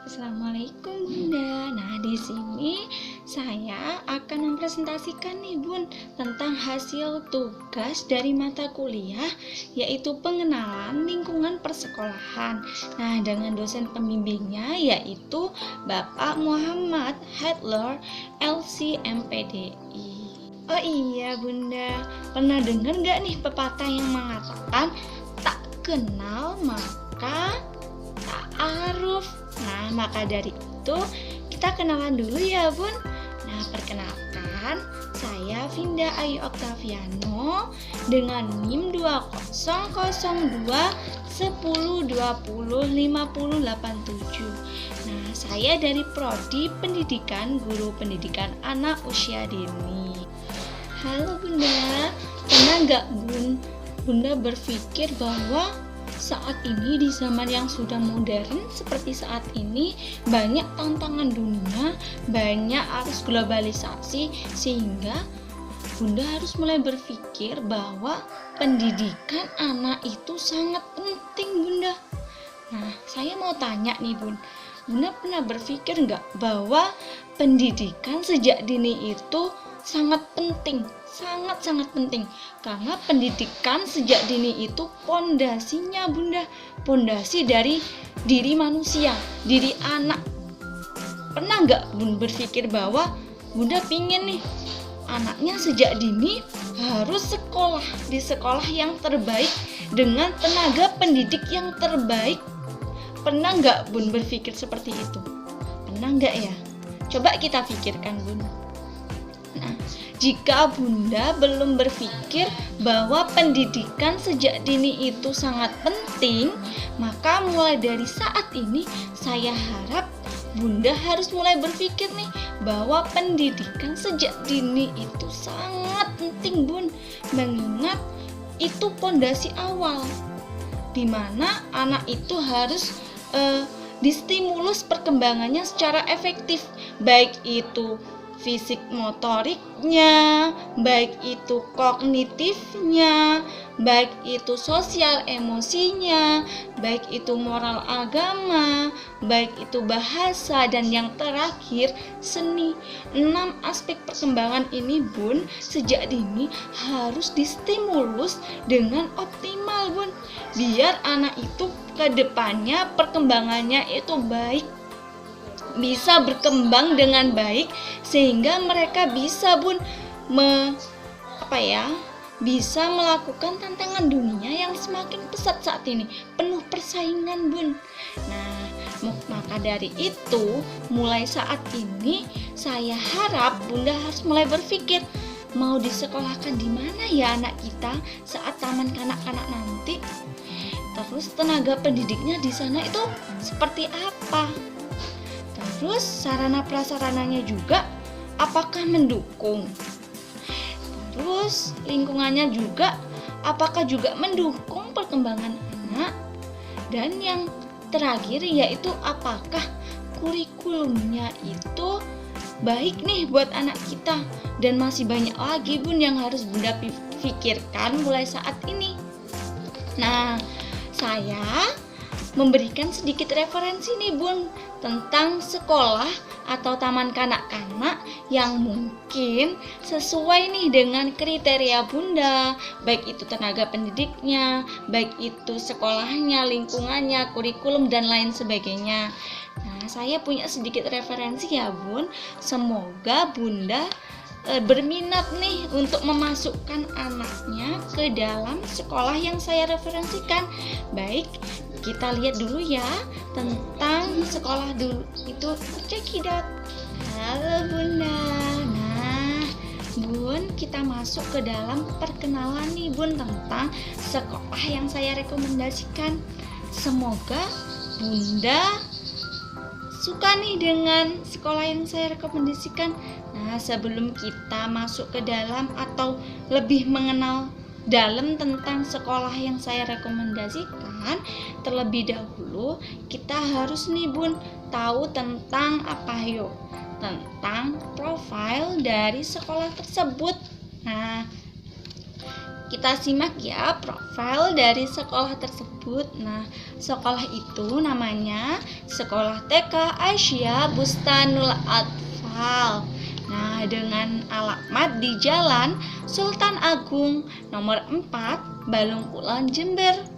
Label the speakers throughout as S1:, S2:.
S1: Assalamualaikum Bunda. Nah, di sini saya akan mempresentasikan nih Bun tentang hasil tugas dari mata kuliah, yaitu pengenalan lingkungan persekolahan. Nah, dengan dosen pembimbingnya yaitu Bapak Muhammad Hadler, LC MPDI. Oh iya Bunda, pernah dengar nggak nih pepatah yang mengatakan tak kenal maka tak aruf. Nah, maka dari itu kita kenalan dulu ya Bun. Nah, perkenalkan, saya Vinda Ayu Oktaviano dengan NIM 2002 10 20 50 87. Nah, saya dari Prodi Pendidikan Guru Pendidikan Anak Usia Dini. Halo Bunda, pernah nggak Bunda berpikir bahwa saat ini di zaman yang sudah modern seperti saat ini banyak tantangan dunia, banyak arus globalisasi, sehingga Bunda harus mulai berpikir bahwa pendidikan anak itu sangat penting Bunda. Nah, saya mau tanya nih Bunda pernah berpikir nggak bahwa pendidikan sejak dini itu sangat penting, sangat penting, karena pendidikan sejak dini itu pondasinya Bunda, pondasi dari diri manusia, diri anak. Pernah nggak Bun berpikir bahwa Bunda pingin nih anaknya sejak dini harus sekolah di sekolah yang terbaik dengan tenaga pendidik yang terbaik? Pernah nggak Bun berpikir seperti itu? Pernah nggak ya? Coba kita pikirkan Bun. Nah, jika Bunda belum berpikir bahwa pendidikan sejak dini itu sangat penting, maka mulai dari saat ini saya harap Bunda harus mulai berpikir nih bahwa pendidikan sejak dini itu sangat penting Bun, mengingat itu pondasi awal di mana anak itu harus distimulus perkembangannya secara efektif, baik itu fisik motoriknya, baik itu kognitifnya, baik itu sosial emosinya, baik itu moral agama, baik itu bahasa, dan yang terakhir seni. 6 aspek perkembangan ini Bun sejak dini harus distimulus dengan optimal Bun, biar anak itu ke depannya perkembangannya itu baik, bisa berkembang dengan baik, sehingga mereka bisa bisa melakukan tantangan dunia yang semakin pesat saat ini, penuh persaingan Bun. Nah, maka dari itu mulai saat ini saya harap Bunda harus mulai berpikir mau disekolahkan di mana ya anak kita saat taman kanak-kanak nanti. Terus tenaga pendidiknya di sana itu seperti apa? Terus sarana prasarananya juga apakah mendukung? Terus lingkungannya juga apakah juga mendukung perkembangan anak? Dan yang terakhir yaitu apakah kurikulumnya itu baik nih buat anak kita? Dan masih banyak lagi Bun yang harus Bunda pikirkan mulai saat ini. Nah, saya memberikan sedikit referensi nih Bun tentang sekolah atau taman kanak-kanak yang mungkin sesuai nih dengan kriteria Bunda, baik itu tenaga pendidiknya, baik itu sekolahnya, lingkungannya, kurikulum, dan lain sebagainya. Nah, saya punya sedikit referensi ya Bun. Semoga Bunda berminat nih untuk memasukkan anaknya ke dalam sekolah yang saya referensikan. Baik, kita lihat dulu ya tentang sekolah dulu itu cekidot. Halo Bunda. Nah Bun, kita masuk ke dalam perkenalan nih Bun tentang sekolah yang saya rekomendasikan. Semoga Bunda suka nih dengan sekolah yang saya rekomendasikan. Nah, sebelum kita masuk ke dalam atau lebih mengenal dalam tentang sekolah yang saya rekomendasikan, terlebih dahulu kita harus nih Bun tahu tentang apa yuk? Tentang profil dari sekolah tersebut. Nah, kita simak ya profil dari sekolah tersebut. Nah, sekolah itu namanya Sekolah TK Aisyah Bustanul Atfal. Nah, dengan alamat di Jalan Sultan Agung nomor 4, Balong Kulon, Jember.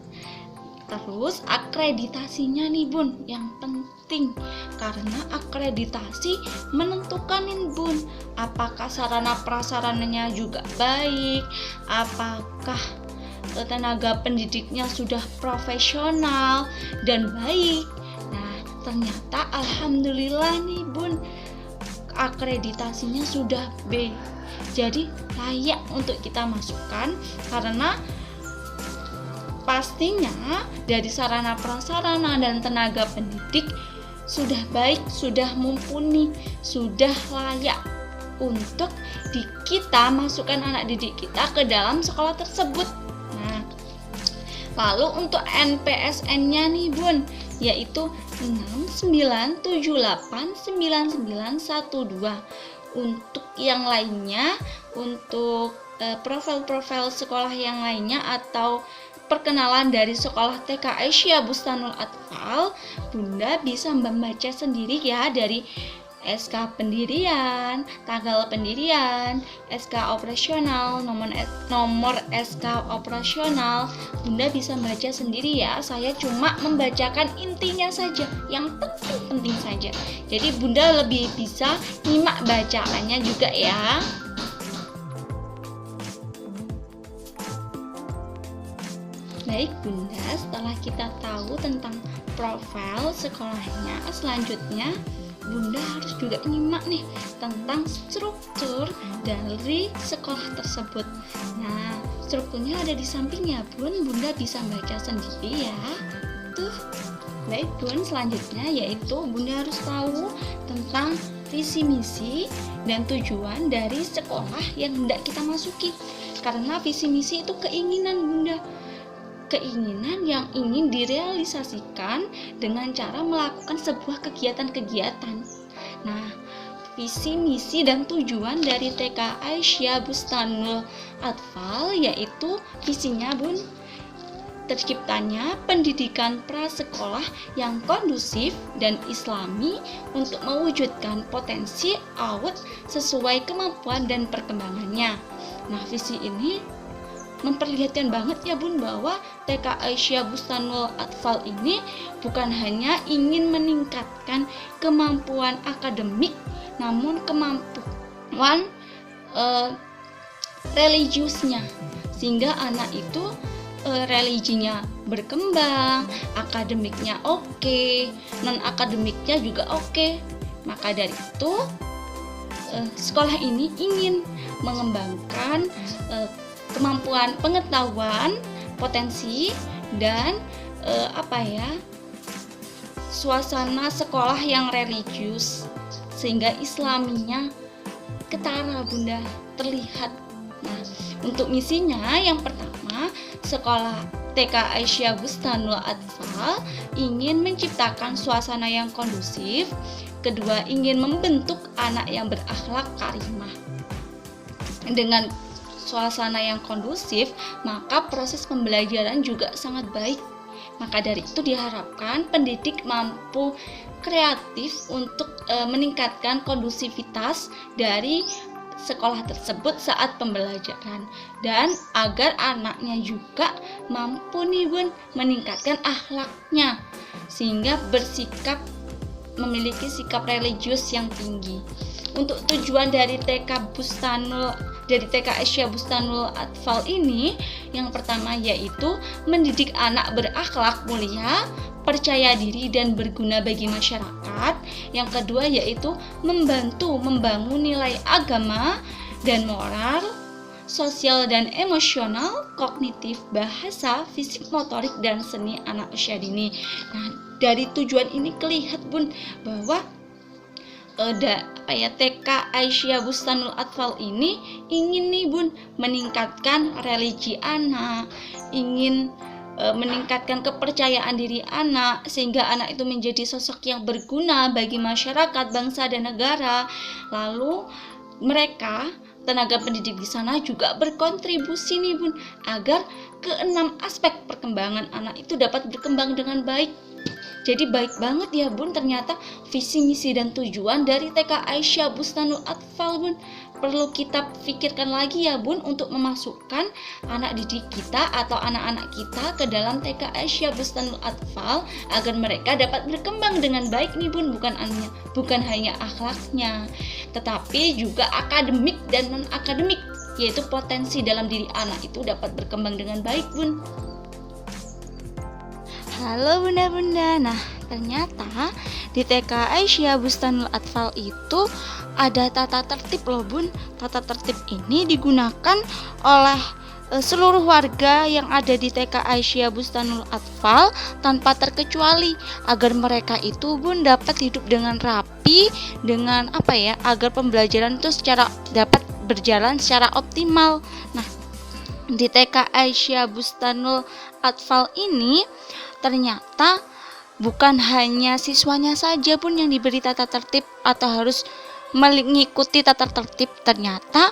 S1: Terus akreditasinya nih Bun, yang penting karena akreditasi menentukan nih Bun, apakah sarana prasarananya juga baik, apakah tenaga pendidiknya sudah profesional dan baik. Nah, ternyata alhamdulillah nih Bun, akreditasinya sudah B. Jadi layak untuk kita masukkan karena pastinya dari sarana prasarana dan tenaga pendidik sudah baik, sudah mumpuni, sudah layak untuk kita masukkan anak didik kita ke dalam sekolah tersebut. Nah, lalu untuk NPSN-nya nih Bun, yaitu 69789912. Untuk yang lainnya, untuk profil-profil sekolah yang lainnya atau perkenalan dari sekolah TK Aisyah Bustanul Atfal, Bunda bisa membaca sendiri ya dari SK pendirian, tanggal pendirian, SK operasional, nomor SK operasional. Bunda bisa baca sendiri ya. Saya cuma membacakan intinya saja, yang penting saja. Jadi Bunda lebih bisa nyimak bacaannya juga ya. Baik Bunda, setelah kita tahu tentang profil sekolahnya, selanjutnya Bunda harus juga nyimak nih tentang struktur dari sekolah tersebut. Nah, strukturnya ada di sampingnya Bun, Bunda bisa baca sendiri ya. Tuh. Baik Bun, selanjutnya yaitu Bunda harus tahu tentang visi misi dan tujuan dari sekolah yang hendak kita masuki. Karena visi misi itu keinginan Bunda, keinginan yang ingin direalisasikan dengan cara melakukan sebuah kegiatan-kegiatan. Nah, visi, misi, dan tujuan dari TK Aisyah Bustanul Atfal yaitu visinya Bun, terciptanya pendidikan prasekolah yang kondusif dan islami untuk mewujudkan potensi AUD sesuai kemampuan dan perkembangannya. Nah, visi ini memperlihatkan banget ya Bun bahwa TK Aisyah Bustanul Atfal ini bukan hanya ingin meningkatkan kemampuan akademik, namun kemampuan religiusnya, sehingga anak itu religinya berkembang, akademiknya oke, non akademiknya juga oke. Maka dari itu sekolah ini ingin mengembangkan kemampuan pengetahuan, potensi, dan suasana sekolah yang religius sehingga islaminya ketara Bunda, terlihat. Nah, untuk misinya yang pertama, sekolah TK Aisyah Bustanul Atfal ingin menciptakan suasana yang kondusif. Kedua, ingin membentuk anak yang berakhlak karimah. Dengan suasana yang kondusif, maka proses pembelajaran juga sangat baik. Maka dari itu diharapkan pendidik mampu kreatif untuk meningkatkan kondusivitas dari sekolah tersebut saat pembelajaran, dan agar anaknya juga mampu nih Bun meningkatkan akhlaknya sehingga memiliki sikap religius yang tinggi. Untuk tujuan dari TK Aisyah Bustanul Atfal ini, yang pertama yaitu mendidik anak berakhlak mulia, percaya diri dan berguna bagi masyarakat. Yang kedua yaitu membantu membangun nilai agama dan moral, sosial dan emosional, kognitif, bahasa, fisik, motorik, dan seni anak usia dini. Nah, dari tujuan ini kelihatan Bun bahwa TK Aisyah Bustanul Atfal ini ingin nih Bun meningkatkan religi anak, ingin meningkatkan kepercayaan diri anak sehingga anak itu menjadi sosok yang berguna bagi masyarakat, bangsa, dan negara. Lalu mereka tenaga pendidik di sana juga berkontribusi nih Bun, agar keenam aspek perkembangan anak itu dapat berkembang dengan baik. Jadi baik banget ya Bun, ternyata visi misi dan tujuan dari TK Aisyah Bustanul Atfal Bun. Perlu kita pikirkan lagi ya Bun, untuk memasukkan anak didik kita atau anak-anak kita ke dalam TK Aisyah Bustanul Atfal agar mereka dapat berkembang dengan baik nih Bun, bukan hanya akhlaknya, tetapi juga akademik dan non akademik, yaitu potensi dalam diri anak itu dapat berkembang dengan baik Bun. Halo bunda-bunda, nah ternyata di TK Aisyah Bustanul Atfal itu ada tata tertib loh Bun. Tata tertib ini digunakan oleh seluruh warga yang ada di TK Aisyah Bustanul Atfal tanpa terkecuali, agar mereka itu Bun dapat hidup dengan rapi, dengan agar pembelajaran itu dapat berjalan secara optimal. Nah, di TK Aisyah Bustanul Atfal ini ternyata bukan hanya siswanya saja Bun yang diberi tata tertib atau harus mengikuti tata tertib, ternyata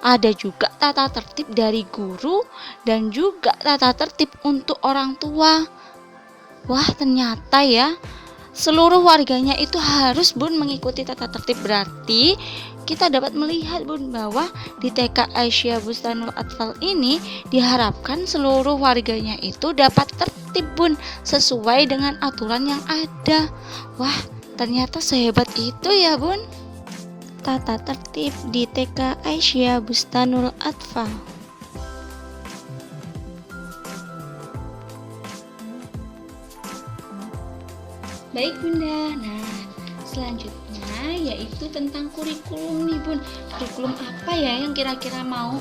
S1: ada juga tata tertib dari guru dan juga tata tertib untuk orang tua. Wah, ternyata ya seluruh warganya itu harus Bun mengikuti tata tertib. Berarti kita dapat melihat Bun bahwa di TK Aisyah Bustanul Atfal ini diharapkan seluruh warganya itu dapat tertib Bun, sesuai dengan aturan yang ada. Wah, ternyata sehebat itu ya Bun tata tertib di TK Aisyah Bustanul Atfal. Baik Bunda, nah selanjutnya yaitu tentang kurikulum nih Bun. Kurikulum apa ya yang kira-kira mau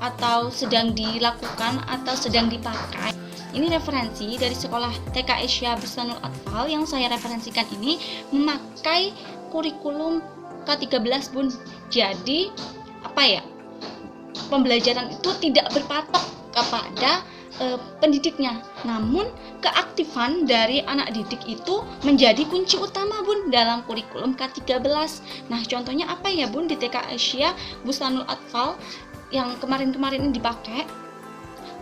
S1: atau sedang dilakukan atau sedang dipakai? Ini referensi dari sekolah TK Aisyah Bustanul Atfal yang saya referensikan ini memakai kurikulum K13 Bun. Jadi pembelajaran itu tidak berpatok kepada pendidiknya, namun keaktifan dari anak didik itu menjadi kunci utama Bun dalam kurikulum K13. Nah, contohnya apa ya Bun di TK Aisyah Bustanul Atfal yang kemarin-kemarin ini dipakai?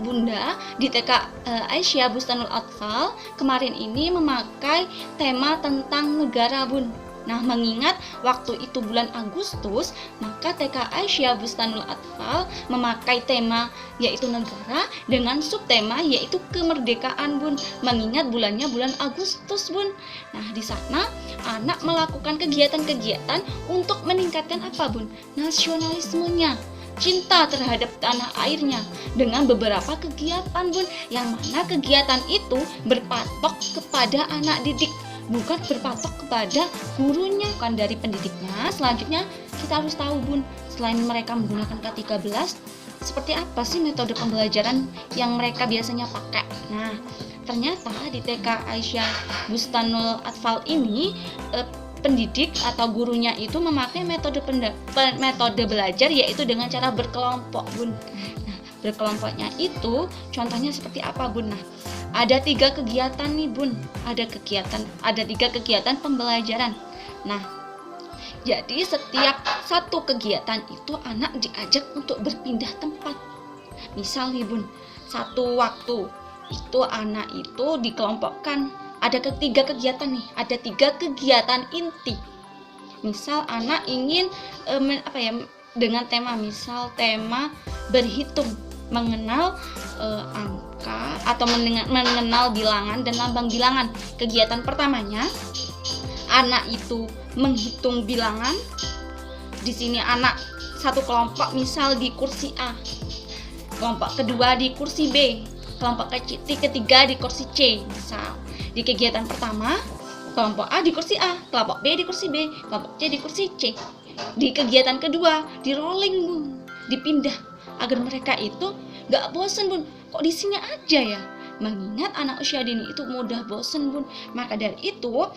S1: Bunda, di TK Aisyah Bustanul Atfal kemarin ini memakai tema tentang negara Bun. Nah, mengingat waktu itu bulan Agustus, maka TK Aisyah Bustanul Atfal memakai tema yaitu negara dengan subtema yaitu kemerdekaan Bun. Mengingat bulannya bulan Agustus Bun. Nah, di sana anak melakukan kegiatan-kegiatan untuk meningkatkan apa Bun? Nasionalismenya, cinta terhadap tanah airnya, dengan beberapa kegiatan Bun, yang mana kegiatan itu berpatok kepada anak didik, bukan berpatok kepada gurunya, bukan dari pendidiknya. Selanjutnya kita harus tahu Bun, selain mereka menggunakan K13, seperti apa sih metode pembelajaran yang mereka biasanya pakai. Nah, ternyata di TK Aisyah Bustanul Atfal ini pendidik atau gurunya itu memakai metode belajar yaitu dengan cara berkelompok Bun. Nah, berkelompoknya itu contohnya seperti apa Bun? Nah, ada 3 kegiatan nih Bun, ada 3 kegiatan pembelajaran. Nah, jadi setiap satu kegiatan itu anak diajak untuk berpindah tempat. Misal nih Bun, satu waktu itu anak itu dikelompokkan, ada 3 kegiatan nih, ada 3 kegiatan inti. Misal anak ingin dengan tema, misal tema berhitung, mengenal angka atau mengenal bilangan dan lambang bilangan. Kegiatan pertamanya anak itu menghitung bilangan. Di sini anak satu kelompok misal di kursi A, kelompok kedua di kursi B, kelompok ketiga di kursi C. Misal di kegiatan pertama kelompok A di kursi A, kelompok B di kursi B, kelompok C di kursi C. Di kegiatan kedua di rolling Bun, dipindah agar mereka itu gak bosen Bun, kok di sini aja ya. Mengingat anak usia dini itu mudah bosen Bun. Maka dari itu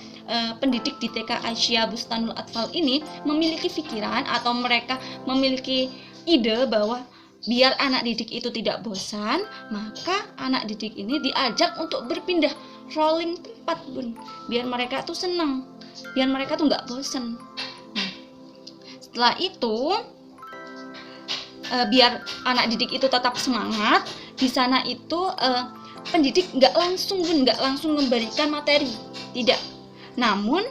S1: pendidik di TK Aisyah Bustanul Atfal ini memiliki pikiran atau mereka memiliki ide bahwa biar anak didik itu tidak bosan, maka anak didik ini diajak untuk berpindah rolling tempat Bun, biar mereka tuh senang, biar mereka tuh nggak bosan. Nah, setelah itu biar anak didik itu tetap semangat, di sana itu pendidik nggak langsung memberikan materi, tidak. Namun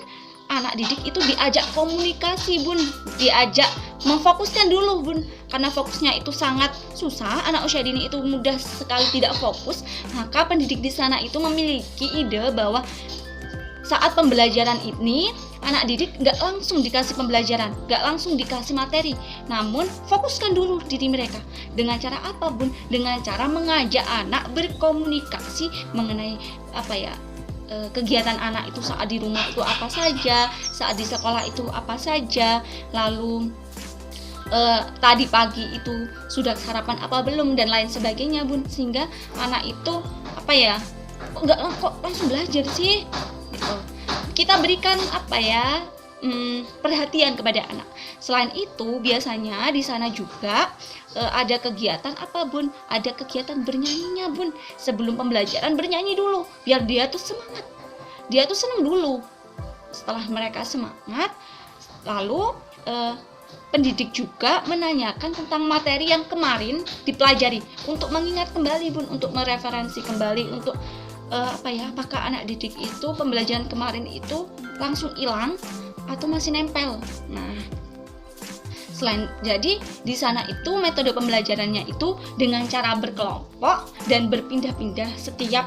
S1: anak didik itu diajak komunikasi Bun, diajak memfokuskan dulu Bun, karena fokusnya itu sangat susah, anak usia dini itu mudah sekali tidak fokus. Maka pendidik di sana itu memiliki ide bahwa saat pembelajaran ini anak didik nggak langsung dikasih pembelajaran, nggak langsung dikasih materi, namun fokuskan dulu diri mereka. Dengan cara apa Bun? Dengan cara mengajak anak berkomunikasi mengenai kegiatan anak itu saat di rumah itu apa saja, saat di sekolah itu apa saja, lalu tadi pagi itu sudah sarapan apa belum, dan lain sebagainya Bun, sehingga anak itu kok langsung belajar sih gitu. Kita berikan perhatian kepada anak. Selain itu biasanya di sana juga ada kegiatan apa Bun? Ada kegiatan bernyanyinya Bun. Sebelum pembelajaran bernyanyi dulu biar dia tuh semangat. Dia tuh senang dulu. Setelah mereka semangat, lalu pendidik juga menanyakan tentang materi yang kemarin dipelajari untuk mengingat kembali Bun, untuk mereferensi kembali, untuk apakah anak didik itu pembelajaran kemarin itu langsung hilang atau masih nempel. Nah, jadi di sana itu metode pembelajarannya itu dengan cara berkelompok dan berpindah-pindah setiap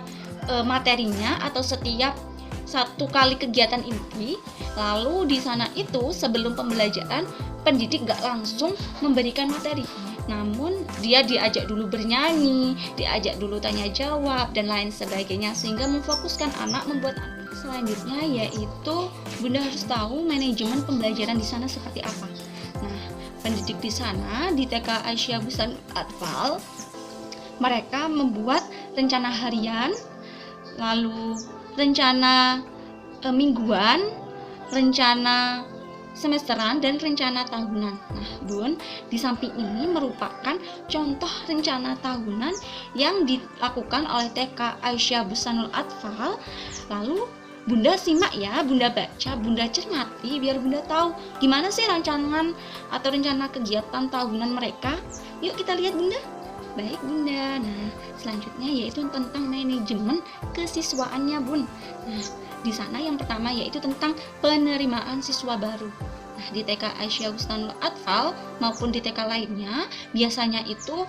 S1: materinya atau setiap satu kali kegiatan inti. Lalu di sana itu sebelum pembelajaran pendidik gak langsung memberikan materi, namun dia diajak dulu bernyanyi, diajak dulu tanya jawab dan lain sebagainya, sehingga memfokuskan anak, membuat anak. Selanjutnya yaitu Bunda harus tahu manajemen pembelajaran di sana seperti apa. Nah, pendidik di sana di TK Aisyah Bustanul Atfal, mereka membuat rencana harian, lalu rencana mingguan, rencana semesteran, dan rencana tahunan. Nah Bun, di samping ini merupakan contoh rencana tahunan yang dilakukan oleh TK Aisyah Bustanul Atfal. Lalu Bunda simak ya, Bunda baca, Bunda cermati biar Bunda tahu gimana sih rancangan atau rencana kegiatan tahunan mereka. Yuk kita lihat Bunda. Baik Bunda. Nah, selanjutnya yaitu tentang manajemen kesiswaannya Bun. Nah, di sana yang pertama yaitu tentang penerimaan siswa baru. Nah, di TK Aisyah Bustanul Atfal maupun di TK lainnya biasanya itu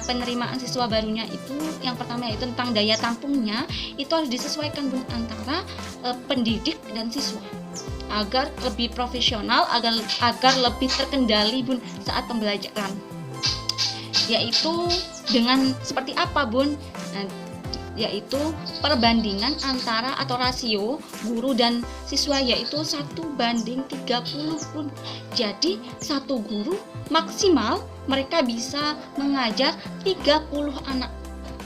S1: penerimaan siswa barunya itu yang pertama yaitu tentang daya tampungnya itu harus disesuaikan Bun antara pendidik dan siswa agar lebih profesional, agar lebih terkendali Bun saat pembelajaran. Yaitu dengan seperti apa Bun? Nah, yaitu perbandingan antara atau rasio guru dan siswa yaitu 1:30 Bun. Jadi satu guru maksimal mereka bisa mengajar 30 anak.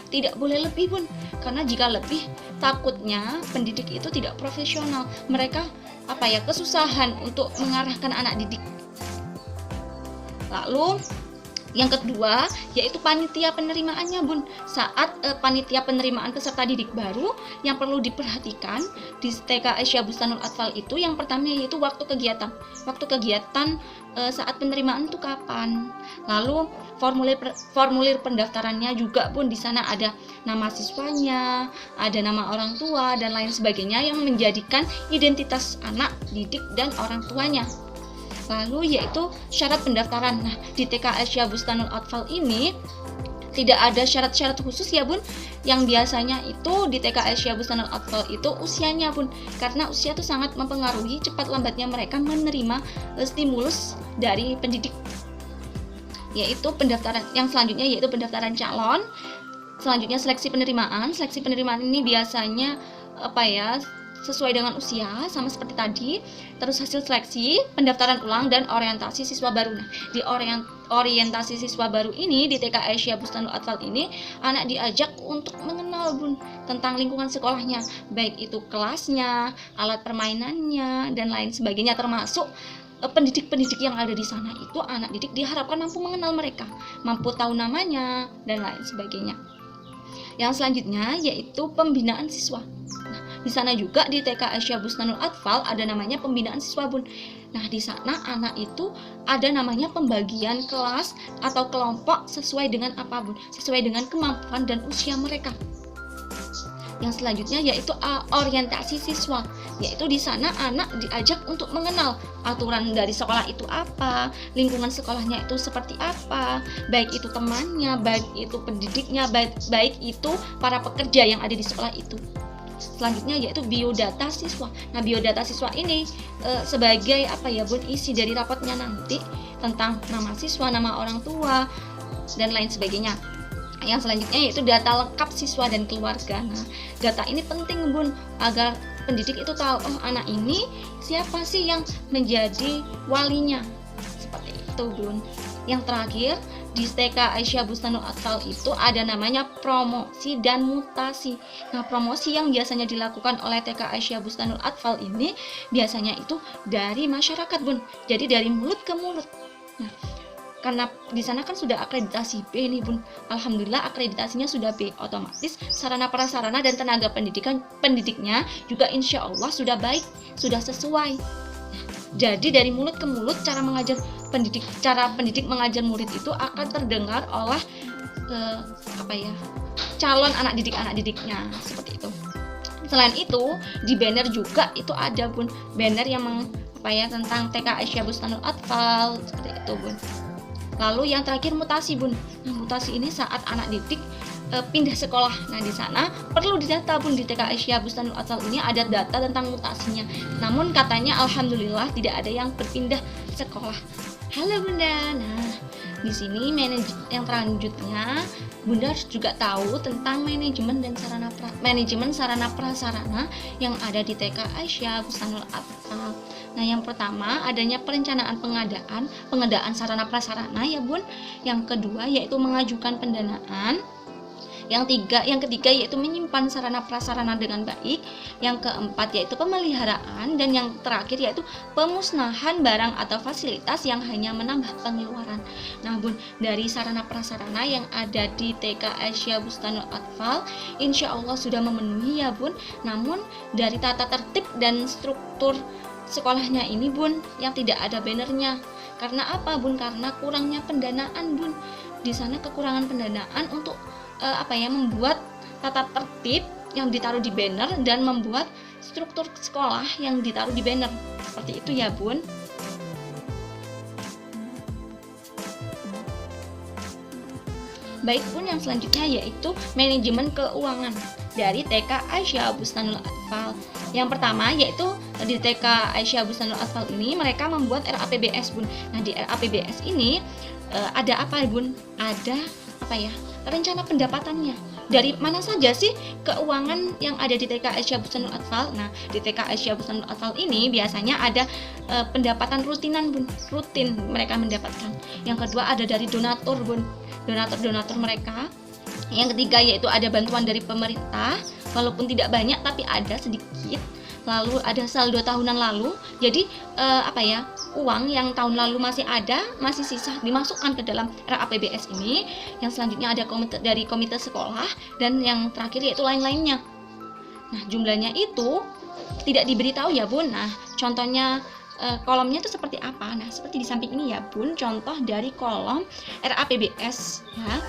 S1: Tidak boleh lebih Bun, karena jika lebih takutnya pendidik itu tidak profesional. Mereka kesusahan untuk mengarahkan anak didik. Lalu yang kedua yaitu panitia penerimaannya Bun. Saat panitia penerimaan peserta didik baru yang perlu diperhatikan di TK Aisyah Bustanul Atfal itu yang pertama yaitu waktu kegiatan. Waktu kegiatan saat penerimaan itu kapan? Lalu formulir pendaftarannya juga Bun, di sana ada nama siswanya, ada nama orang tua dan lain sebagainya yang menjadikan identitas anak didik dan orang tuanya. Lalu yaitu syarat pendaftaran. Nah, di TK Aisyah Bustanul Atfal ini tidak ada syarat-syarat khusus ya Bun. Yang biasanya itu di TK Aisyah Bustanul Atfal itu usianya Bun, karena usia itu sangat mempengaruhi cepat lambatnya mereka menerima stimulus dari pendidik. Yaitu pendaftaran yang selanjutnya yaitu pendaftaran calon. Selanjutnya seleksi penerimaan. Seleksi penerimaan ini biasanya sesuai dengan usia sama seperti tadi. Terus hasil seleksi, pendaftaran ulang, dan orientasi siswa baru. Nah, di orientasi siswa baru ini di TK Aisyah Bustanul Atfal ini anak diajak untuk mengenal Bun tentang lingkungan sekolahnya, baik itu kelasnya, alat permainannya dan lain sebagainya, termasuk pendidik-pendidik yang ada di sana itu anak didik diharapkan mampu mengenal mereka, mampu tahu namanya dan lain sebagainya. Yang selanjutnya yaitu pembinaan siswa. Nah, Di sana juga di TK Aisyah Bustanul Atfal ada namanya pembinaan siswa, Bun. Nah, di sana anak itu ada namanya pembagian kelas atau kelompok sesuai dengan apa, Bun? Sesuai dengan kemampuan dan usia mereka. Yang selanjutnya yaitu orientasi siswa, yaitu di sana anak diajak untuk mengenal aturan dari sekolah itu apa, lingkungan sekolahnya itu seperti apa, baik itu temannya, baik itu pendidiknya, baik itu para pekerja yang ada di sekolah itu. Selanjutnya yaitu biodata siswa. Nah, biodata siswa ini sebagai apa ya, Bun, isi dari rapotnya nanti tentang nama siswa, nama orang tua, dan lain sebagainya. Yang selanjutnya yaitu data lengkap siswa dan keluarga. Nah, data ini penting, Bun, agar pendidik itu tahu, oh anak ini siapa sih yang menjadi walinya. Seperti itu, Bun. Yang terakhir, di TK Aisyah Bustanul Atfal itu ada namanya promosi dan mutasi. Nah, promosi yang biasanya dilakukan oleh TK Aisyah Bustanul Atfal ini biasanya itu dari masyarakat, Bun. Jadi dari mulut ke mulut. Nah, karena di sana kan sudah akreditasi B nih, Bun. Alhamdulillah akreditasinya sudah B, otomatis sarana prasarana dan tenaga pendidiknya juga insya Allah sudah baik, sudah sesuai. Jadi dari mulut ke mulut cara pendidik mengajar murid itu akan terdengar oleh calon anak didiknya, seperti itu. Selain itu di banner juga itu ada, Bun, banner yang tentang TK Aisyah Bustanul Atfal, seperti itu, Bun. Lalu yang terakhir mutasi, Bun. Nah, mutasi ini saat anak didik pindah sekolah. Nah, di sana perlu didata, Bun. Di TK Aisyah Bustanul Atfal ini ada data tentang mutasinya. Namun katanya alhamdulillah tidak ada yang berpindah sekolah. Halo, Bunda. Nah, di sini yang selanjutnya Bunda juga tahu tentang manajemen sarana prasarana yang ada di TK Aisyah Bustanul Atfal. Nah, yang pertama adanya perencanaan pengadaan sarana prasarana ya, Bun. Yang kedua yaitu mengajukan pendanaan. Yang ketiga yaitu menyimpan sarana prasarana dengan baik. Yang keempat yaitu pemeliharaan, dan yang terakhir yaitu pemusnahan barang atau fasilitas yang hanya menambah pengeluaran. Nah, Bun, dari sarana prasarana yang ada di TK Aisyah Bustanul Atfal insya Allah sudah memenuhi ya, Bun. Namun dari tata tertib dan struktur sekolahnya ini, Bun, yang tidak ada bannernya. Karena apa, Bun? Karena kurangnya pendanaan, Bun. Di sana kekurangan pendanaan untuk membuat tata tertib yang ditaruh di banner dan membuat struktur sekolah yang ditaruh di banner. Seperti itu ya, Bun. Baik, Bun, yang selanjutnya yaitu manajemen keuangan dari TK Aisyah Bustanul Atfal. Yang pertama yaitu di TK Aisyah Bustanul Atfal ini mereka membuat RAPBS, Bun. Nah, di RAPBS ini ada apa, Bun? Ada rencana pendapatannya. Dari mana saja sih keuangan yang ada di TK Aisyah Bustanul Atfal? Nah, di TK Aisyah Bustanul Atfal ini biasanya ada pendapatan rutinan, Bun. Rutin mereka mendapatkan. Yang kedua ada dari donatur, Bun. Donatur mereka. Yang ketiga yaitu ada bantuan dari pemerintah, walaupun tidak banyak tapi ada sedikit. Lalu ada saldo tahunan lalu. Jadi uang yang tahun lalu masih sisa dimasukkan ke dalam RAPBS ini. Yang selanjutnya ada dari komite sekolah, dan yang terakhir yaitu lain-lainnya. Nah, jumlahnya itu tidak diberitahu ya, Bun. Nah, contohnya kolomnya itu seperti apa? Nah, seperti di samping ini ya, Bun, contoh dari kolom RAPBS ya.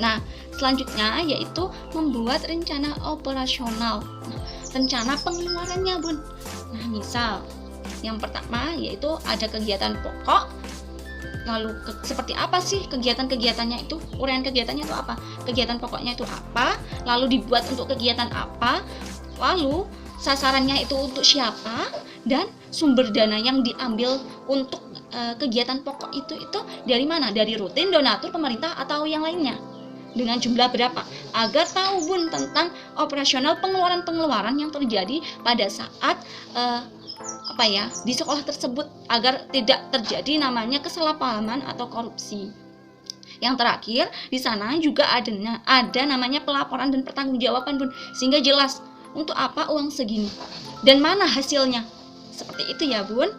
S1: Nah, selanjutnya yaitu membuat rencana operasional. Nah, rencana pengeluarannya, Bun. Nah, misal yang pertama yaitu ada kegiatan pokok. Lalu seperti apa sih kegiatan-kegiatannya itu? Uraian kegiatannya itu apa? Kegiatan pokoknya itu apa? Lalu dibuat untuk kegiatan apa? Lalu sasarannya itu untuk siapa? Dan sumber dana yang diambil untuk kegiatan pokok itu dari mana? Dari rutin, donatur, pemerintah, atau yang lainnya? Dengan jumlah berapa, agar tahu, Bun, tentang operasional pengeluaran-pengeluaran yang terjadi pada saat di sekolah tersebut, agar tidak terjadi namanya kesalahpahaman atau korupsi. Yang terakhir di sana juga ada namanya pelaporan dan pertanggungjawaban, Bun, sehingga jelas untuk apa uang segini dan mana hasilnya. Seperti itu ya, Bun.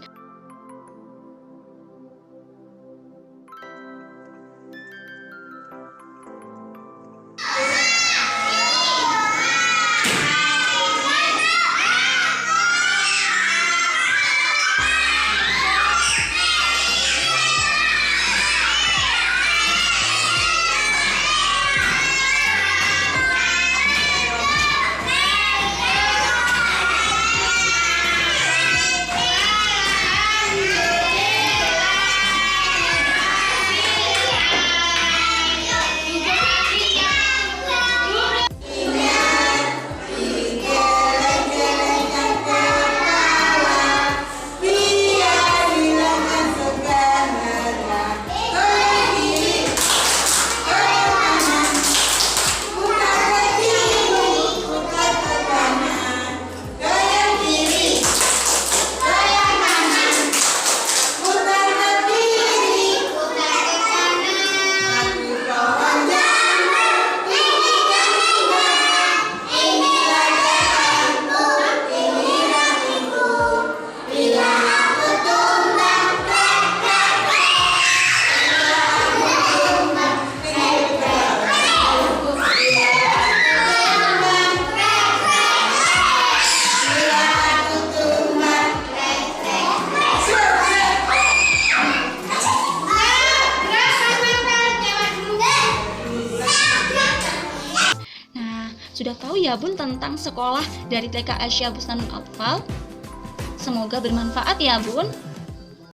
S1: sudah tahu ya Bun tentang sekolah dari TK Aisyah Bustanul Atfal. Semoga bermanfaat ya Bun.